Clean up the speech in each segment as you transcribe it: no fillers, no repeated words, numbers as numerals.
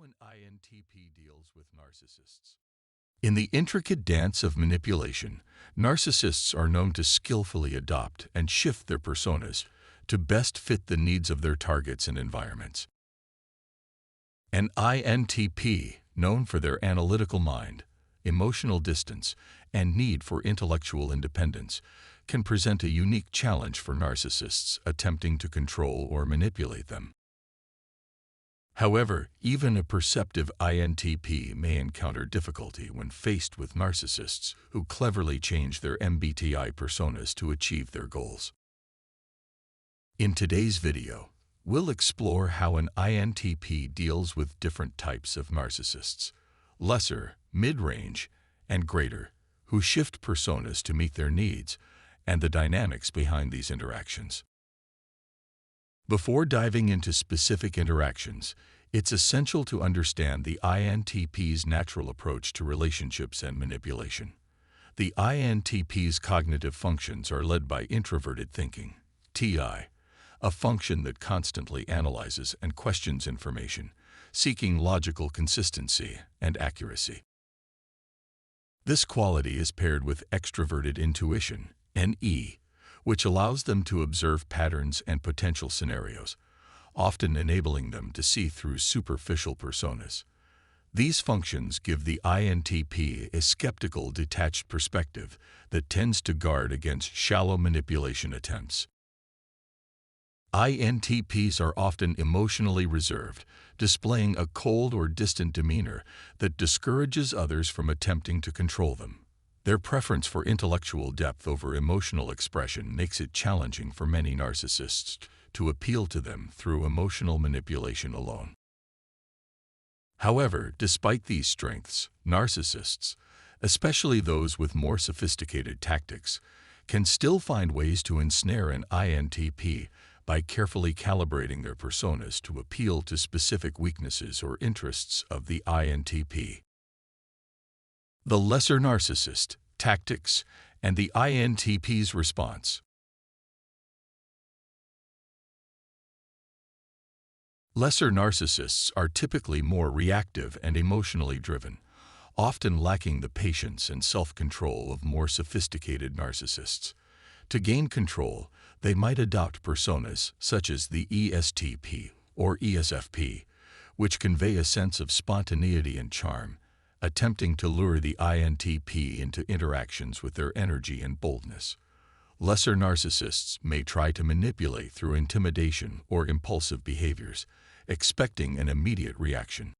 an INTP deals with narcissists. In the intricate dance of manipulation, narcissists are known to skillfully adopt and shift their personas to best fit the needs of their targets and environments. An INTP, known for their analytical mind, emotional distance, and need for intellectual independence, can present a unique challenge for narcissists attempting to control or manipulate them. However, even a perceptive INTP may encounter difficulty when faced with narcissists who cleverly change their MBTI personas to achieve their goals. In today's video, we'll explore how an INTP deals with different types of narcissists, lesser, mid-range, and greater, who shift personas to meet their needs, and the dynamics behind these interactions. Before diving into specific interactions, it's essential to understand the INTP's natural approach to relationships and manipulation. The INTP's cognitive functions are led by introverted thinking, TI, a function that constantly analyzes and questions information, seeking logical consistency and accuracy. This quality is paired with extroverted intuition, NE, which allows them to observe patterns and potential scenarios, often enabling them to see through superficial personas. These functions give the INTP a skeptical, detached perspective that tends to guard against shallow manipulation attempts. INTPs are often emotionally reserved, displaying a cold or distant demeanor that discourages others from attempting to control them. Their preference for intellectual depth over emotional expression makes it challenging for many narcissists to appeal to them through emotional manipulation alone. However, despite these strengths, narcissists, especially those with more sophisticated tactics, can still find ways to ensnare an INTP by carefully calibrating their personas to appeal to specific weaknesses or interests of the INTP. The lesser narcissist, tactics, and the INTP's response. Lesser narcissists are typically more reactive and emotionally driven, often lacking the patience and self-control of more sophisticated narcissists. To gain control, they might adopt personas such as the ESTP or ESFP, which convey a sense of spontaneity and charm, attempting to lure the INTP into interactions with their energy and boldness. Lesser narcissists may try to manipulate through intimidation or impulsive behaviors, expecting an immediate reaction.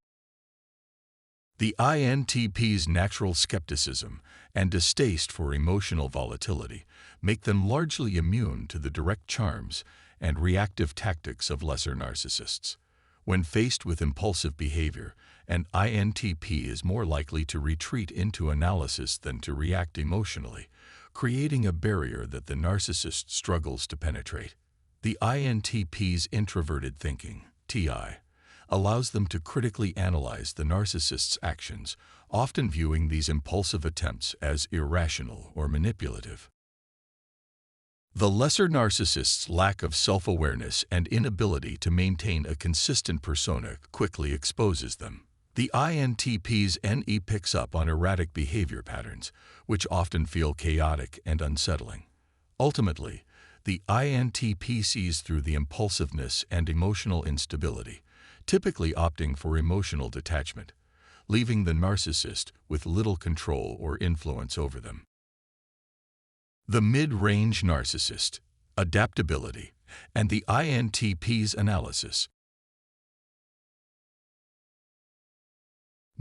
The INTP's natural skepticism and distaste for emotional volatility make them largely immune to the direct charms and reactive tactics of lesser narcissists. When faced with impulsive behavior, an INTP is more likely to retreat into analysis than to react emotionally, creating a barrier that the narcissist struggles to penetrate. The INTP's introverted thinking, TI, allows them to critically analyze the narcissist's actions, often viewing these impulsive attempts as irrational or manipulative. The lesser narcissist's lack of self-awareness and inability to maintain a consistent persona quickly exposes them. The INTP's NE picks up on erratic behavior patterns, which often feel chaotic and unsettling. Ultimately, the INTP sees through the impulsiveness and emotional instability, typically opting for emotional detachment, leaving the narcissist with little control or influence over them. The mid-range narcissist, adaptability, and the INTP's analysis.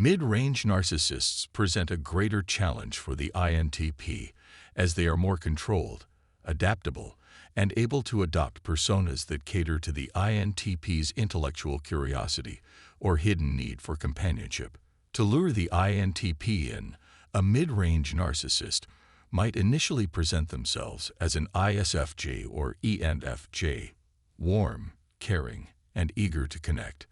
Mid-range narcissists present a greater challenge for the INTP as they are more controlled, adaptable, and able to adopt personas that cater to the INTP's intellectual curiosity or hidden need for companionship. To lure the INTP in, a mid-range narcissist might initially present themselves as an ISFJ or ENFJ, warm, caring, and eager to connect.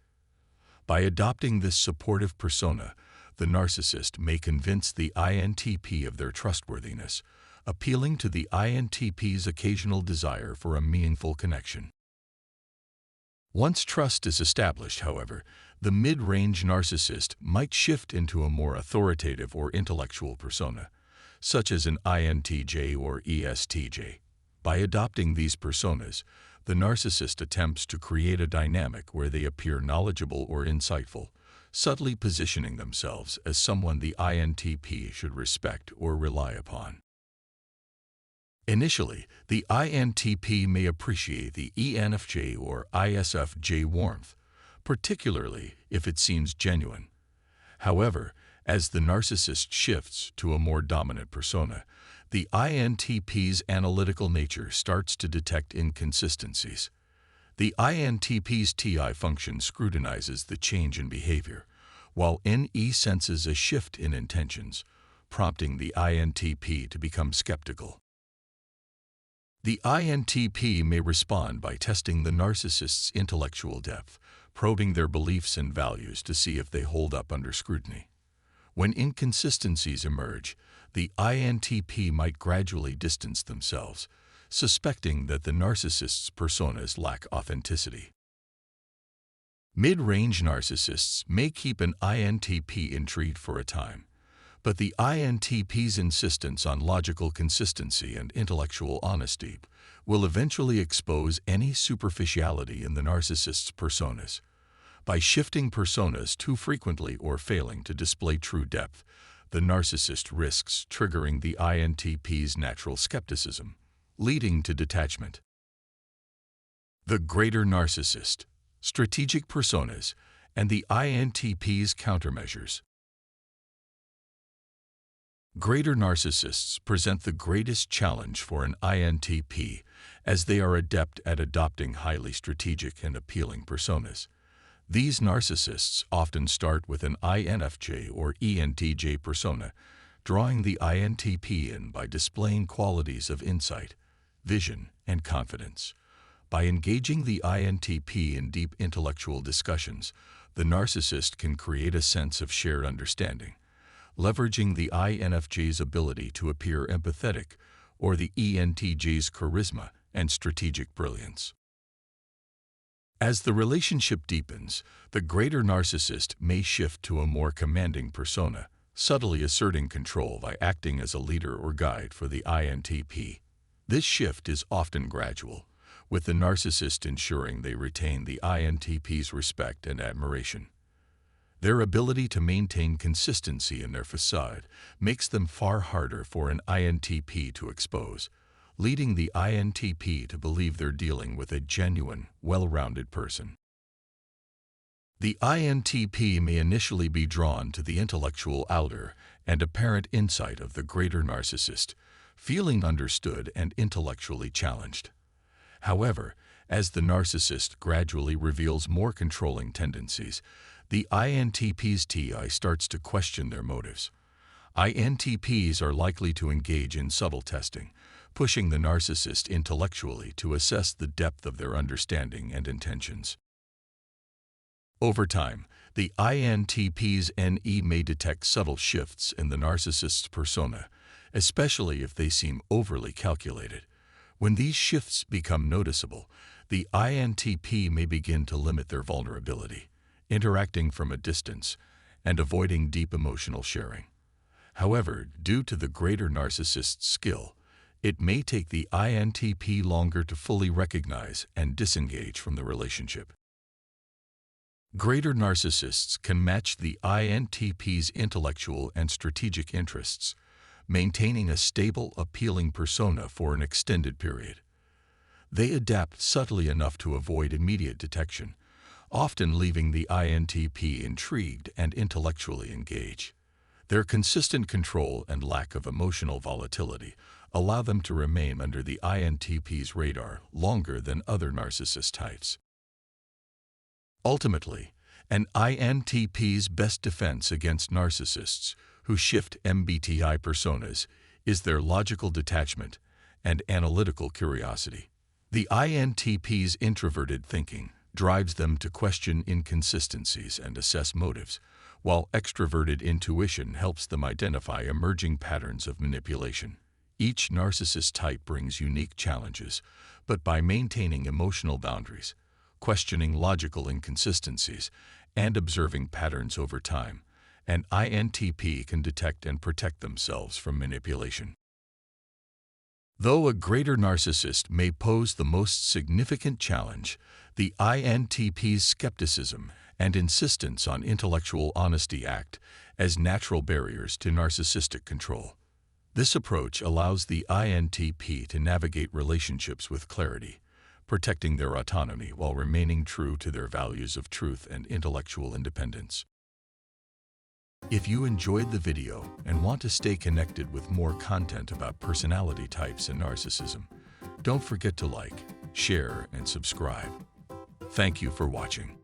By adopting this supportive persona, the narcissist may convince the INTP of their trustworthiness, appealing to the INTP's occasional desire for a meaningful connection. Once trust is established, however, The mid-range narcissist might shift into a more authoritative or intellectual persona, such as an INTJ or ESTJ. By adopting these personas, the narcissist attempts to create a dynamic where they appear knowledgeable or insightful, subtly positioning themselves as someone the INTP should respect or rely upon. Initially, the INTP may appreciate the ENFJ or ISFJ warmth, particularly if it seems genuine. However, as the narcissist shifts to a more dominant persona, the INTP's analytical nature starts to detect inconsistencies. The INTP's TI function scrutinizes the change in behavior, while NE senses a shift in intentions, prompting the INTP to become skeptical. The INTP may respond by testing the narcissist's intellectual depth, probing their beliefs and values to see if they hold up under scrutiny. When inconsistencies emerge, the INTP might gradually distance themselves, suspecting that the narcissist's personas lack authenticity. Mid-range narcissists may keep an INTP intrigued for a time, but the INTP's insistence on logical consistency and intellectual honesty will eventually expose any superficiality in the narcissist's personas. By shifting personas too frequently or failing to display true depth, the narcissist risks triggering the INTP's natural skepticism, leading to detachment. The greater narcissist, strategic personas, and the INTP's countermeasures. Greater narcissists present the greatest challenge for an INTP, as they are adept at adopting highly strategic and appealing personas. These narcissists often start with an INFJ or ENTJ persona, drawing the INTP in by displaying qualities of insight, vision, and confidence. By engaging the INTP in deep intellectual discussions, the narcissist can create a sense of shared understanding, leveraging the INFJ's ability to appear empathetic or the ENTJ's charisma and strategic brilliance. As the relationship deepens, the greater narcissist may shift to a more commanding persona, subtly asserting control by acting as a leader or guide for the INTP. This shift is often gradual, with the narcissist ensuring they retain the INTP's respect and admiration. Their ability to maintain consistency in their facade makes them far harder for an INTP to expose, leading the INTP to believe they're dealing with a genuine, well-rounded person. The INTP may initially be drawn to the intellectual ardor and apparent insight of the greater narcissist, feeling understood and intellectually challenged. However, as the narcissist gradually reveals more controlling tendencies, the INTP's TI starts to question their motives. INTPs are likely to engage in subtle testing, pushing the narcissist intellectually to assess the depth of their understanding and intentions. Over time, the INTP's NE may detect subtle shifts in the narcissist's persona, especially if they seem overly calculated. When these shifts become noticeable, the INTP may begin to limit their vulnerability, interacting from a distance and avoiding deep emotional sharing. However, due to the greater narcissist's skill, it may take the INTP longer to fully recognize and disengage from the relationship. Greater narcissists can match the INTP's intellectual and strategic interests, maintaining a stable, appealing persona for an extended period. They adapt subtly enough to avoid immediate detection, often leaving the INTP intrigued and intellectually engaged. Their consistent control and lack of emotional volatility allow them to remain under the INTP's radar longer than other narcissist types. Ultimately, an INTP's best defense against narcissists who shift MBTI personas is their logical detachment and analytical curiosity. The INTP's introverted thinking drives them to question inconsistencies and assess motives, while extroverted intuition helps them identify emerging patterns of manipulation. Each narcissist type brings unique challenges, but by maintaining emotional boundaries, questioning logical inconsistencies, and observing patterns over time, an INTP can detect and protect themselves from manipulation. Though a greater narcissist may pose the most significant challenge, the INTP's skepticism and insistence on intellectual honesty act as natural barriers to narcissistic control. This approach allows the INTP to navigate relationships with clarity, protecting their autonomy while remaining true to their values of truth and intellectual independence. If you enjoyed the video and want to stay connected with more content about personality types and narcissism, don't forget to like, share, and subscribe. Thank you for watching.